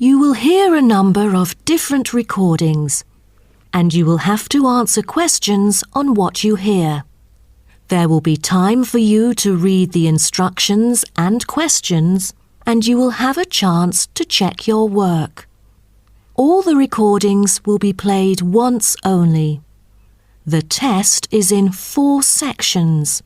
You will hear a number of different recordings, and you will have to answer questions on what you hear. There will be time for you to read the instructions and questions, and you will have a chance to check your work. All the recordings will be played once only. The test is in 4 sections.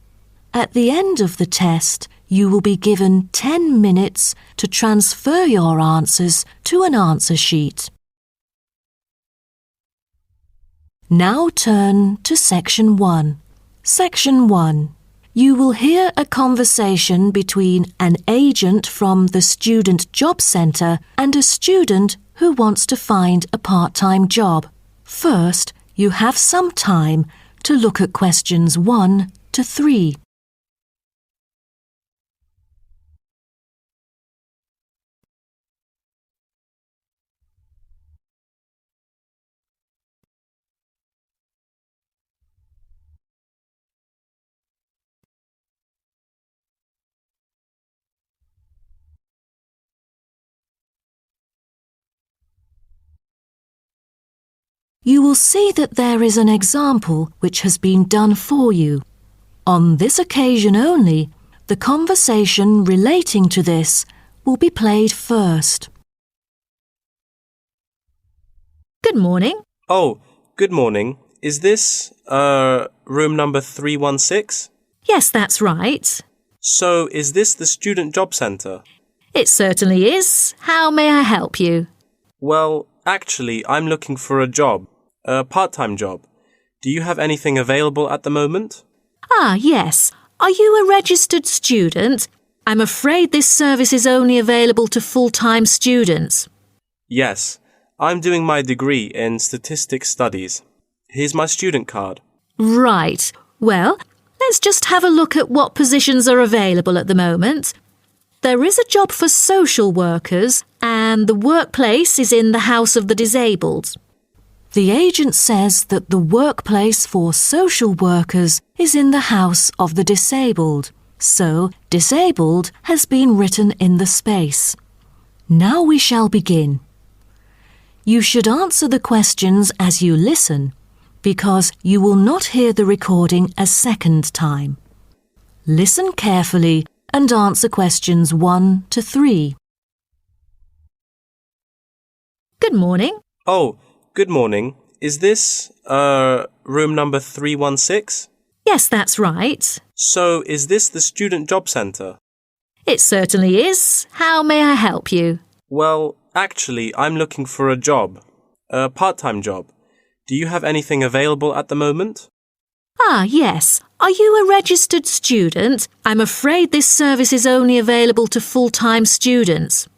At the end of the test, you will be given 10 minutes to transfer your answers to an answer sheet. Now turn to Section 1. Section 1. You will hear a conversation between an agent from the Student Job Centre and a student who wants to find a part-time job. First, you have some time to look at questions 1 to 3. You will see that there is an example which has been done for you. On this occasion only, the conversation relating to this will be played first. Good morning. Oh, good morning. Is this, room number 316? Yes, that's right. So, is this the Student Job Centre? It certainly is. How may I help you? Well, actually, I'm looking for a job. A part-time job. Do you have anything available at the moment? Ah, yes. Are you a registered student? I'm afraid this service is only available to full-time students. Yes. I'm doing my degree in statistics studies. Here's my student card. Right. Well, let's just have a look at what positions are available at the moment. There is a job for social workers, and the workplace is in the House of the Disabled. The agent says that the workplace for social workers is in the House of the Disabled, so disabled has been written in the space. Now we shall begin. You should answer the questions as you listen, because you will not hear the recording a second time. Listen carefully and answer questions 1 to 3. Good morning. Oh, good morning. Is this, room number 316? Yes, that's right. So, is this the Student Job Centre? It certainly is. How may I help you? Well, actually, I'm looking for a job. A part-time job. Do you have anything available at the moment? Ah, yes. Are you a registered student? I'm afraid this service is only available to full-time students.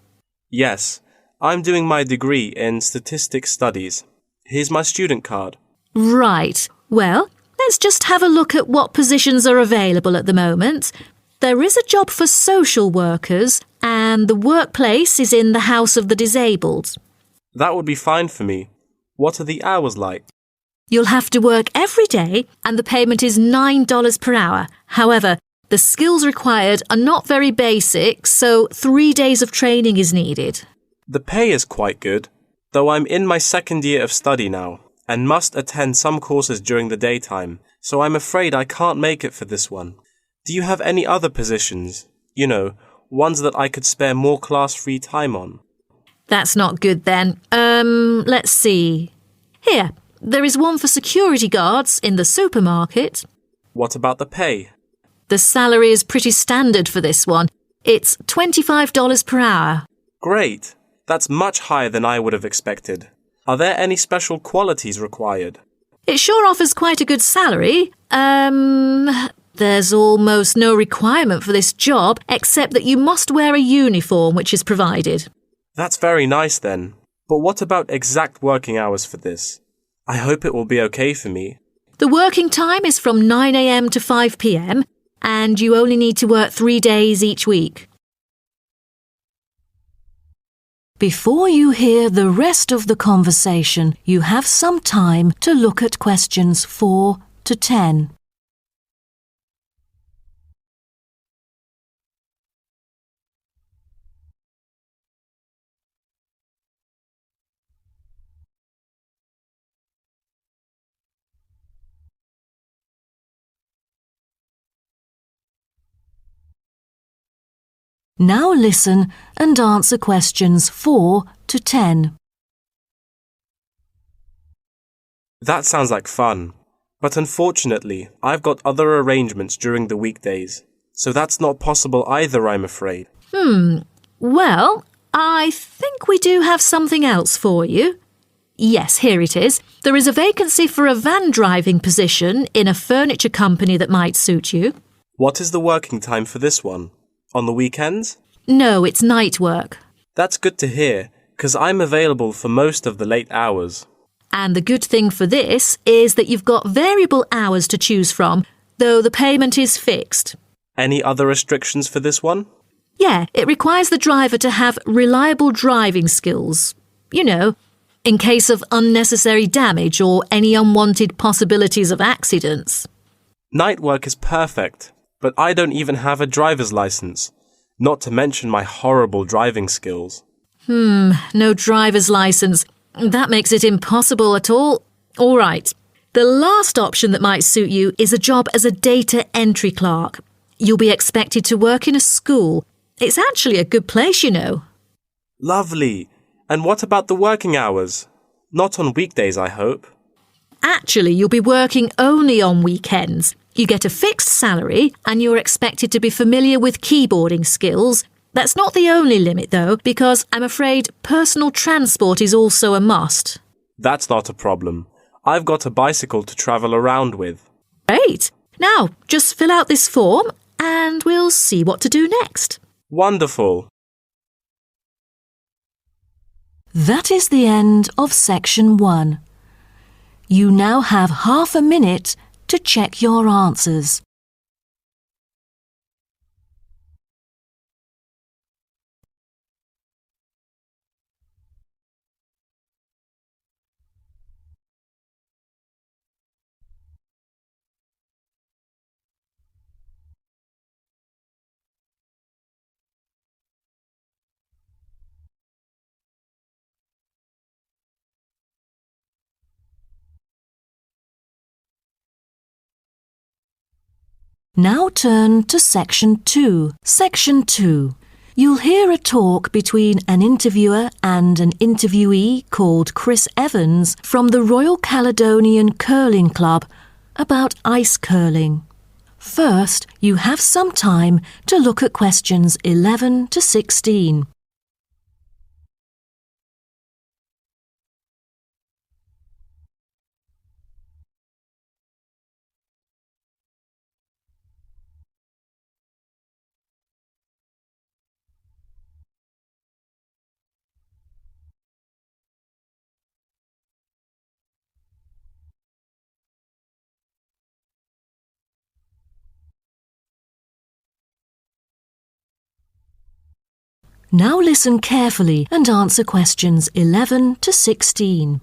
Yes. I'm doing my degree in statistics studies. Here's my student card. Right. Well, let's just have a look at what positions are available at the moment. There is a job for social workers, and the workplace is in the House of the Disabled. That would be fine for me. What are the hours like? You'll have to work every day, and the payment is $9 per hour. However, the skills required are not very basic, so 3 days of training is needed. The pay is quite good, though I'm in my second year of study now, and must attend some courses during the daytime, so I'm afraid I can't make it for this one. Do you have any other positions? You know, ones that I could spare more class-free time on? That's not good then. Let's see. Here, there is one for security guards in the supermarket. What about the pay? The salary is pretty standard for this one. It's $25 per hour. Great! That's much higher than I would have expected. Are there any special qualities required? It sure offers quite a good salary. There's almost no requirement for this job except that you must wear a uniform which is provided. That's very nice then. But what about exact working hours for this? I hope it will be okay for me. The working time is from 9 a.m. to 5 p.m. and you only need to work 3 days each week. Before you hear the rest of the conversation, you have some time to look at questions 4 to 10. Now listen and answer questions 4 to 10. That sounds like fun. But unfortunately, I've got other arrangements during the weekdays, so that's not possible either, I'm afraid. Well, I think we do have something else for you. Yes, here it is. There is a vacancy for a van driving position in a furniture company that might suit you. What is the working time for this one? On the weekends? No, it's night work. That's good to hear, 'cause I'm available for most of the late hours. And the good thing for this is that you've got variable hours to choose from, though the payment is fixed. Any other restrictions for this one? Yeah, it requires the driver to have reliable driving skills. You know, in case of unnecessary damage or any unwanted possibilities of accidents. Night work is perfect, but I don't even have a driver's license, not to mention my horrible driving skills. No driver's license. That makes it impossible at all. All right. The last option that might suit you is a job as a data entry clerk. You'll be expected to work in a school. It's actually a good place, you know. Lovely. And what about the working hours? Not on weekdays, I hope. Actually, you'll be working only on weekends. You get a fixed salary and you're expected to be familiar with keyboarding skills. That's not the only limit, though, because I'm afraid personal transport is also a must. That's not a problem. I've got a bicycle to travel around with. Great. Now, just fill out this form and we'll see what to do next. Wonderful. That is the end of section 1. You now have half a minute to check your answers. Now turn to Section 2. Section 2. You'll hear a talk between an interviewer and an interviewee called Chris Evans from the Royal Caledonian Curling Club about ice curling. First, you have some time to look at questions 11 to 16. Now listen carefully and answer questions 11 to 16.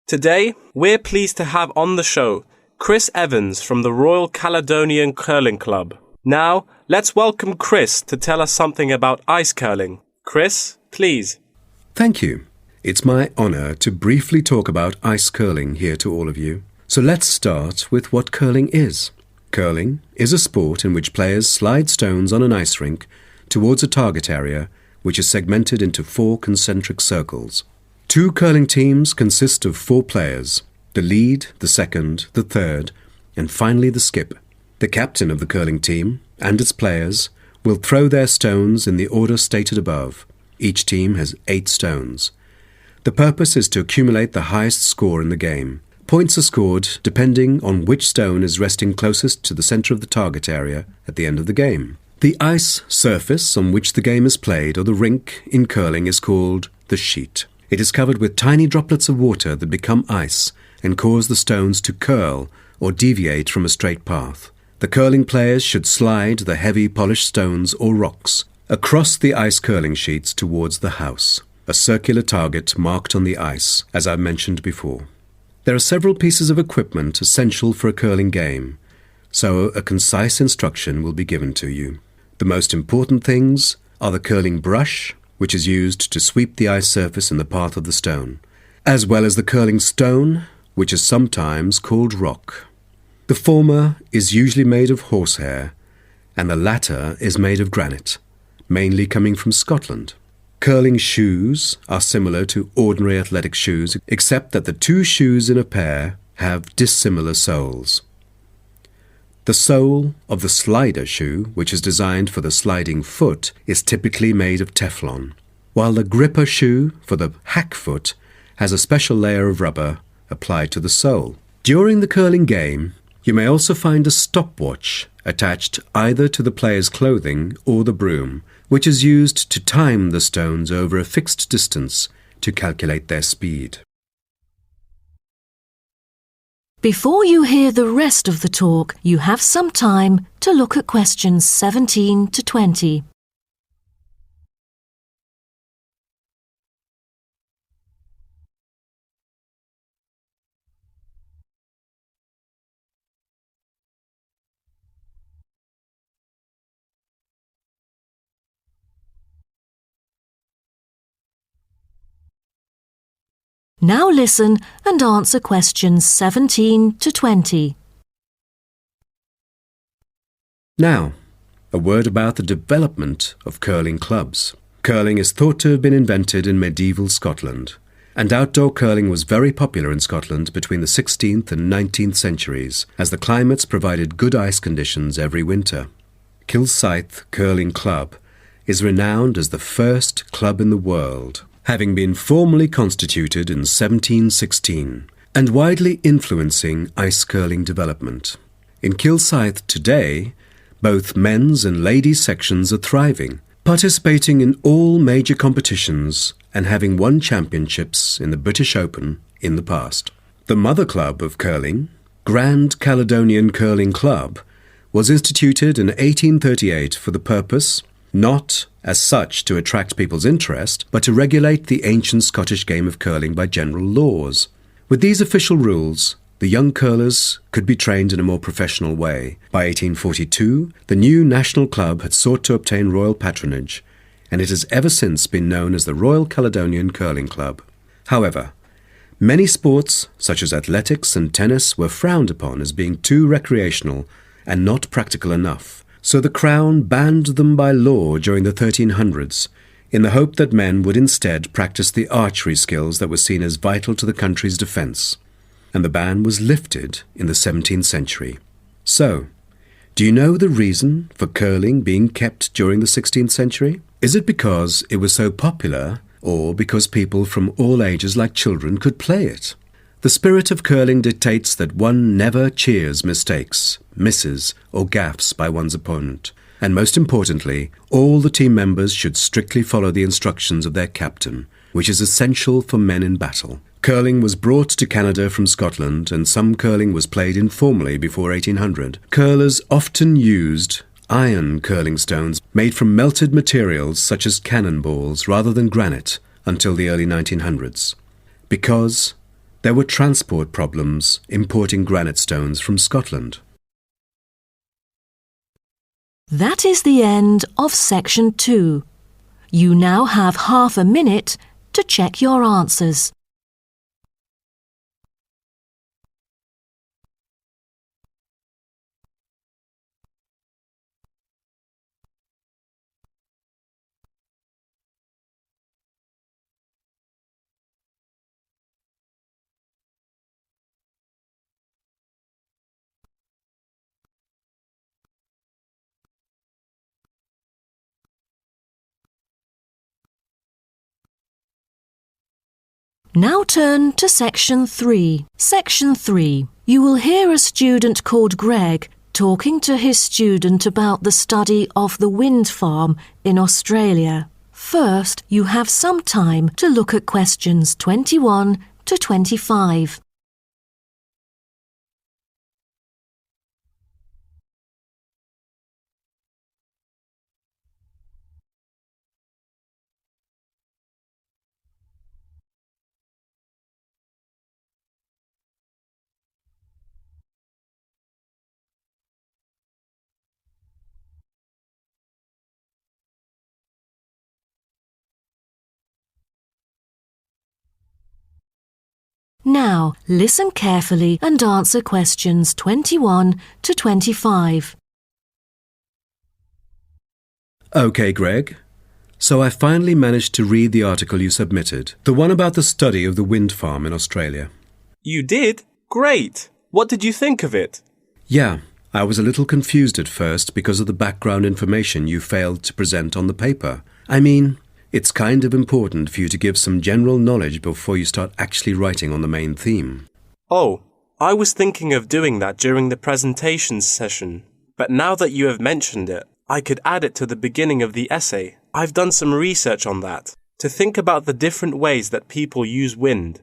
Today, we're pleased to have on the show Chris Evans from the Royal Caledonian Curling Club. Now, let's welcome Chris to tell us something about ice curling. Chris, please. Thank you. It's my honour to briefly talk about ice curling here to all of you. So let's start with what curling is. Curling is a sport in which players slide stones on an ice rink towards a target area which is segmented into 4 concentric circles. 2 curling teams consist of 4 players, the lead, the second, the third, and finally the skip. The captain of the curling team and its players will throw their stones in the order stated above. Each team has 8 stones. The purpose is to accumulate the highest score in the game. Points are scored depending on which stone is resting closest to the centre of the target area at the end of the game. The ice surface on which the game is played, or the rink in curling, is called the sheet. It is covered with tiny droplets of water that become ice and cause the stones to curl or deviate from a straight path. The curling players should slide the heavy polished stones or rocks across the ice curling sheets towards the house, a circular target marked on the ice, as I mentioned before. There are several pieces of equipment essential for a curling game, so a concise instruction will be given to you. The most important things are the curling brush, which is used to sweep the ice surface in the path of the stone, as well as the curling stone, which is sometimes called rock. The former is usually made of horsehair, and the latter is made of granite, mainly coming from Scotland. Curling shoes are similar to ordinary athletic shoes, except that the two shoes in a pair have dissimilar soles. The sole of the slider shoe, which is designed for the sliding foot, is typically made of Teflon, while the gripper shoe for the hack foot has a special layer of rubber applied to the sole. During the curling game, you may also find a stopwatch attached either to the player's clothing or the broom, which is used to time the stones over a fixed distance to calculate their speed. Before you hear the rest of the talk, you have some time to look at questions 17 to 20. Now listen and answer questions 17 to 20. Now, a word about the development of curling clubs. Curling is thought to have been invented in medieval Scotland, and outdoor curling was very popular in Scotland between the 16th and 19th centuries, as the climates provided good ice conditions every winter. Kilsyth Curling Club is renowned as the first club in the world, having been formally constituted in 1716, and widely influencing ice curling development. In Kilsyth today, both men's and ladies' sections are thriving, participating in all major competitions and having won championships in the British Open in the past. The mother club of curling, Grand Caledonian Curling Club, was instituted in 1838 for the purpose, not as such to attract people's interest, but to regulate the ancient Scottish game of curling by general laws. With these official rules, the young curlers could be trained in a more professional way. By 1842, the new national club had sought to obtain royal patronage, and it has ever since been known as the Royal Caledonian Curling Club. However, many sports, such as athletics and tennis, were frowned upon as being too recreational and not practical enough. So the Crown banned them by law during the 1300s, in the hope that men would instead practice the archery skills that were seen as vital to the country's defence, and the ban was lifted in the 17th century. So, do you know the reason for curling being kept during the 16th century? Is it because it was so popular, or because people from all ages like children could play it? The spirit of curling dictates that one never cheers mistakes, misses, or gaffes by one's opponent. And most importantly, all the team members should strictly follow the instructions of their captain, which is essential for men in battle. Curling was brought to Canada from Scotland, and some curling was played informally before 1800. Curlers often used iron curling stones made from melted materials such as cannonballs rather than granite until the early 1900s, because there were transport problems importing granite stones from Scotland. That is the end of section 2. You now have half a minute to check your answers. Now turn to section 3. Section 3. You will hear a student called Greg talking to his student about the study of the wind farm in Australia. First, you have some time to look at questions 21 to 25. Now, listen carefully and answer questions 21 to 25. OK, Greg. So I finally managed to read the article you submitted, the one about the study of the wind farm in Australia. You did? Great! What did you think of it? Yeah, I was a little confused at first because of the background information you failed to present on the paper. I mean, it's kind of important for you to give some general knowledge before you start actually writing on the main theme. Oh, I was thinking of doing that during the presentation session. But now that you have mentioned it, I could add it to the beginning of the essay. I've done some research on that, to think about the different ways that people use wind.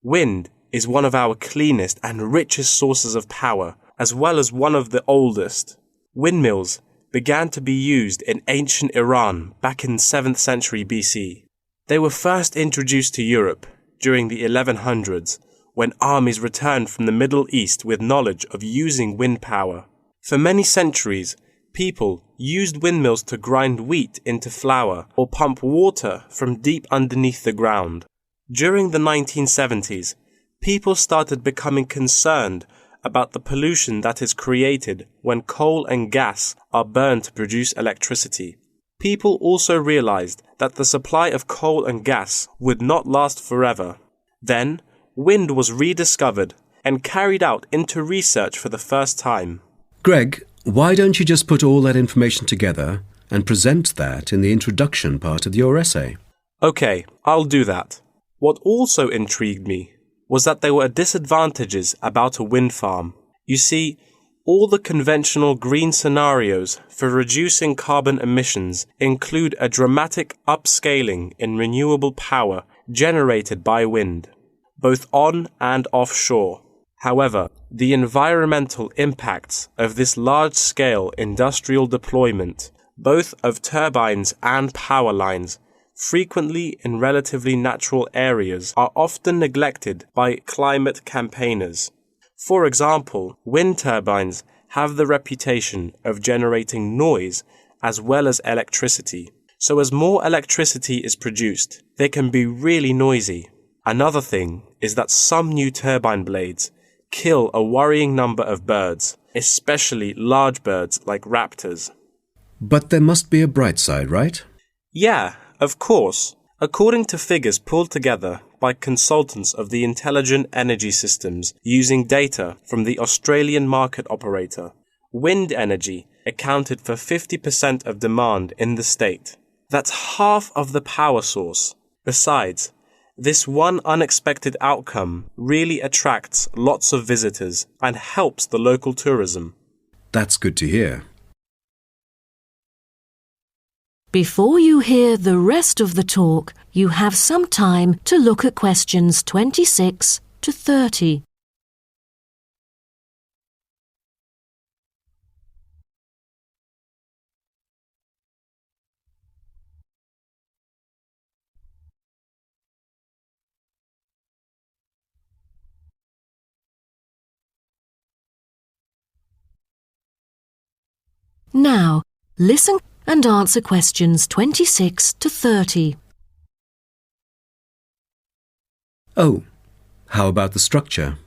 Wind is one of our cleanest and richest sources of power, as well as one of the oldest. Windmills began to be used in ancient Iran back in 7th century BC. They were first introduced to Europe during the 1100s, when armies returned from the Middle East with knowledge of using wind power. For many centuries, people used windmills to grind wheat into flour or pump water from deep underneath the ground. During the 1970s, people started becoming concerned about the pollution that is created when coal and gas are burned to produce electricity. People also realized that the supply of coal and gas would not last forever. Then, wind was rediscovered and carried out into research for the first time. Greg, why don't you just put all that information together and present that in the introduction part of your essay? Okay, I'll do that. What also intrigued me was that there were disadvantages about a wind farm. You see, all the conventional green scenarios for reducing carbon emissions include a dramatic upscaling in renewable power generated by wind, both on and offshore. However, the environmental impacts of this large-scale industrial deployment, both of turbines and power lines, frequently in relatively natural areas, are often neglected by climate campaigners. For example, wind turbines have the reputation of generating noise as well as electricity. So as more electricity is produced, they can be really noisy. Another thing is that some new turbine blades kill a worrying number of birds, especially large birds like raptors. But there must be a bright side, right? Yeah, of course. According to figures pulled together by consultants of the Intelligent Energy Systems using data from the Australian market operator, wind energy accounted for 50% of demand in the state. That's half of the power source. Besides, this one unexpected outcome really attracts lots of visitors and helps the local tourism. That's good to hear. Before you hear the rest of the talk, you have some time to look at questions 26 to 30. Now, listen and answer questions 26 to 30. Oh, how about the structure?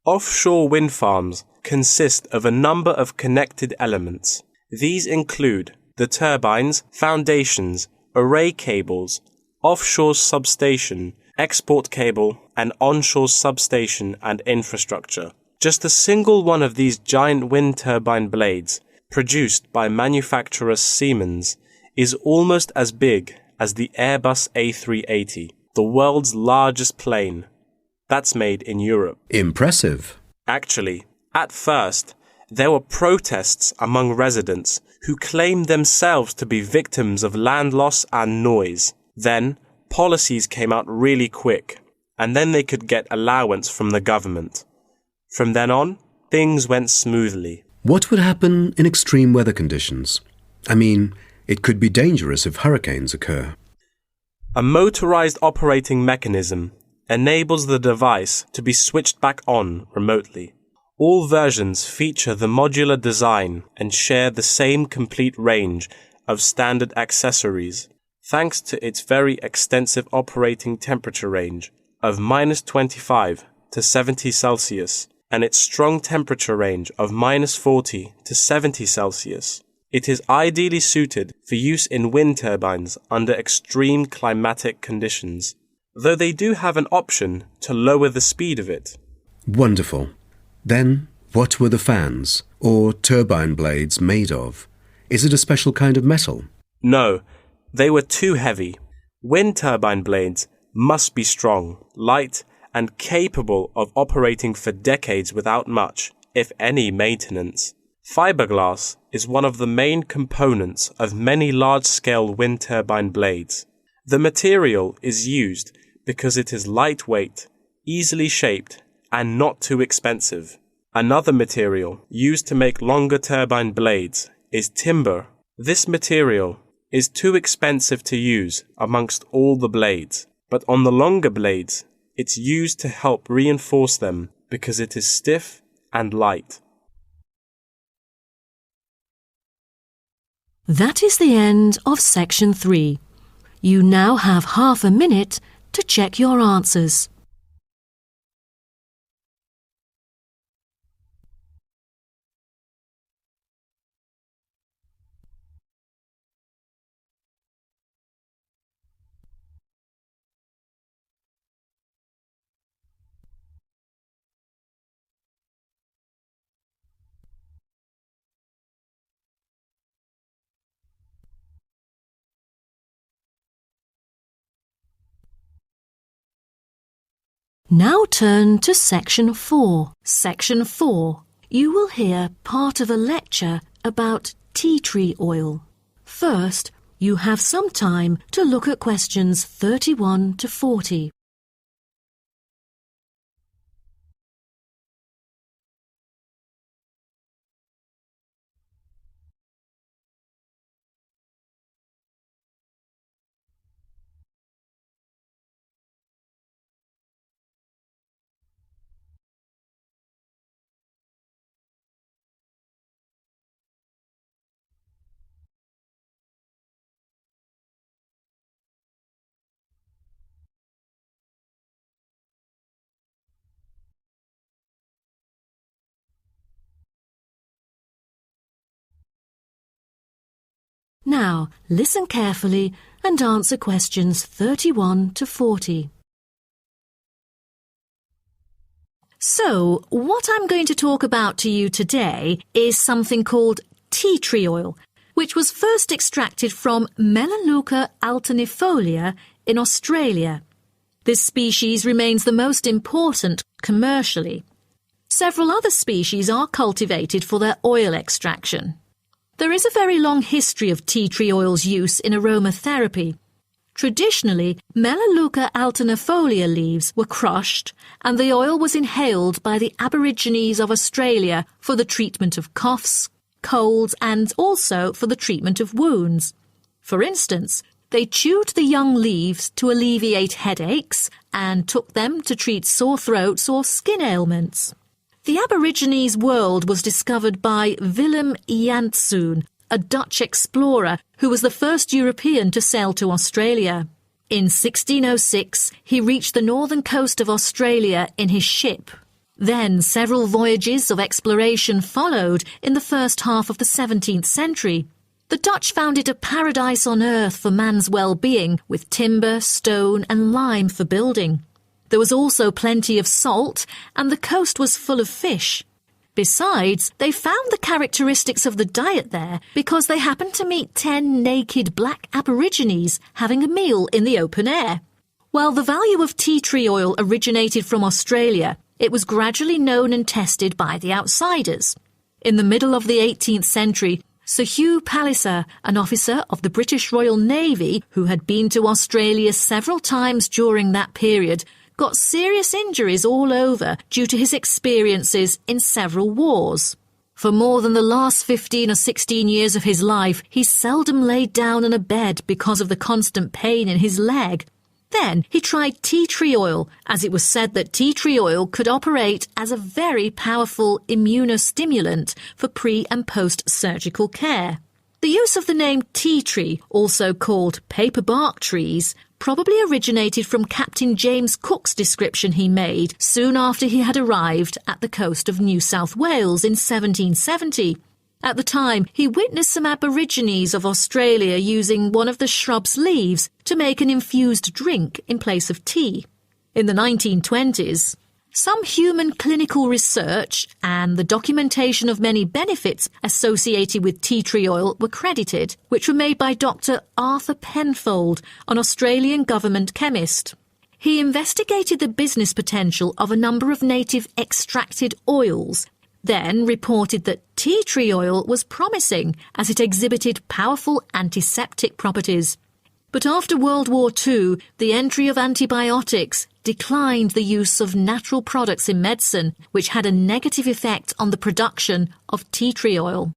Offshore wind farms consist of a number of connected elements. These include the turbines, foundations, array cables, offshore substation, export cable, and onshore substation and infrastructure. Just a single one of these giant wind turbine blades, produced by manufacturer Siemens, is almost as big as the Airbus A380, the world's largest plane. That's made in Europe. Impressive. Actually, at first, there were protests among residents who claimed themselves to be victims of land loss and noise. Then, policies came out really quick, and then they could get allowance from the government. From then on, things went smoothly. What would happen in extreme weather conditions? I mean, it could be dangerous if hurricanes occur. A motorized operating mechanism enables the device to be switched back on remotely. All versions feature the modular design and share the same complete range of standard accessories, thanks to its very extensive operating temperature range of -25 to 70 Celsius and its strong temperature range of -40 to 70 Celsius. It is ideally suited for use in wind turbines under extreme climatic conditions, though they do have an option to lower the speed of it. Wonderful. Then, what were the fans, or turbine blades, made of? Is it a special kind of metal? No, they were too heavy. Wind turbine blades must be strong, light, and capable of operating for decades without much, if any, maintenance. Fiberglass is one of the main components of many large-scale wind turbine blades. The material is used because it is lightweight, easily shaped, and not too expensive. Another material used to make longer turbine blades is timber. This material is too expensive to use amongst all the blades, but on the longer blades, it's used to help reinforce them because it is stiff and light. That is the end of section 3. You now have half a minute to check your answers. Now turn to section 4. Section 4. You will hear part of a lecture about tea tree oil. First, you have some time to look at questions 31 to 40. Now, listen carefully and answer questions 31 to 40. So, what I'm going to talk about to you today is something called tea tree oil, which was first extracted from Melaleuca alternifolia in Australia. This species remains the most important commercially. Several other species are cultivated for their oil extraction. There is a very long history of tea tree oil's use in aromatherapy. Traditionally, Melaleuca alternifolia leaves were crushed and the oil was inhaled by the Aborigines of Australia for the treatment of coughs, colds and also for the treatment of wounds. For instance, they chewed the young leaves to alleviate headaches and took them to treat sore throats or skin ailments. The Aborigines world was discovered by Willem Janszoon, a Dutch explorer who was the first European to sail to Australia. In 1606, he reached the northern coast of Australia in his ship. Then several voyages of exploration followed in the first half of the 17th century. The Dutch found it a paradise on earth for man's well-being, with timber, stone and lime for building. There was also plenty of salt, and the coast was full of fish. Besides, they found the characteristics of the diet there because they happened to meet 10 naked black Aborigines having a meal in the open air. While the value of tea tree oil originated from Australia, it was gradually known and tested by the outsiders. In the middle of the 18th century, Sir Hugh Palliser, an officer of the British Royal Navy who had been to Australia several times during that period, got serious injuries all over due to his experiences in several wars. For more than the last 15 or 16 years of his life, he seldom laid down on a bed because of the constant pain in his leg. Then he tried tea tree oil, as it was said that tea tree oil could operate as a very powerful immunostimulant for pre- and post-surgical care. The use of the name tea tree, also called paper bark trees, probably originated from Captain James Cook's description he made soon after he had arrived at the coast of New South Wales in 1770. At the time, he witnessed some Aborigines of Australia using one of the shrub's leaves to make an infused drink in place of tea. In the 1920s, some human clinical research and the documentation of many benefits associated with tea tree oil were credited, which were made by Dr. Arthur Penfold, an Australian government chemist. He investigated the business potential of a number of native extracted oils, then reported that tea tree oil was promising as it exhibited powerful antiseptic properties. But after World War II, the entry of antibiotics declined the use of natural products in medicine, which had a negative effect on the production of tea tree oil.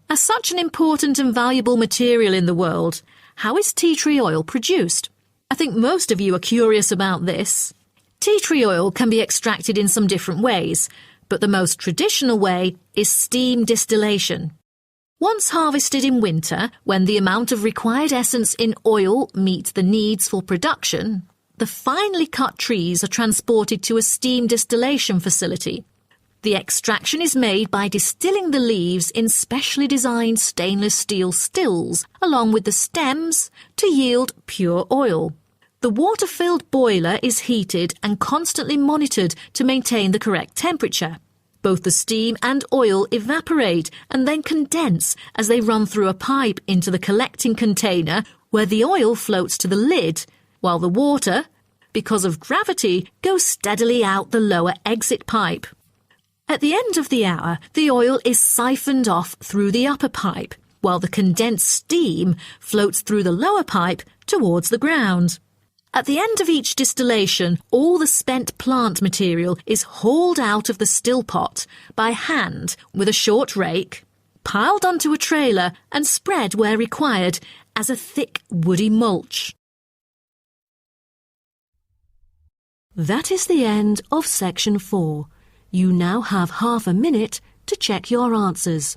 As such an important and valuable material in the world, how is tea tree oil produced? I think most of you are curious about this. Tea tree oil can be extracted in some different ways, but the most traditional way is steam distillation. Once harvested in winter, when the amount of required essence in oil meets the needs for production, the finely cut trees are transported to a steam distillation facility. The extraction is made by distilling the leaves in specially designed stainless steel stills, along with the stems, to yield pure oil. The water-filled boiler is heated and constantly monitored to maintain the correct temperature. Both the steam and oil evaporate and then condense as they run through a pipe into the collecting container where the oil floats to the lid, while the water, because of gravity, goes steadily out the lower exit pipe. At the end of the hour, the oil is siphoned off through the upper pipe, while the condensed steam floats through the lower pipe towards the ground. At the end of each distillation, all the spent plant material is hauled out of the still pot by hand with a short rake, piled onto a trailer and spread where required as a thick woody mulch. That is the end of section 4. You now have half a minute to check your answers.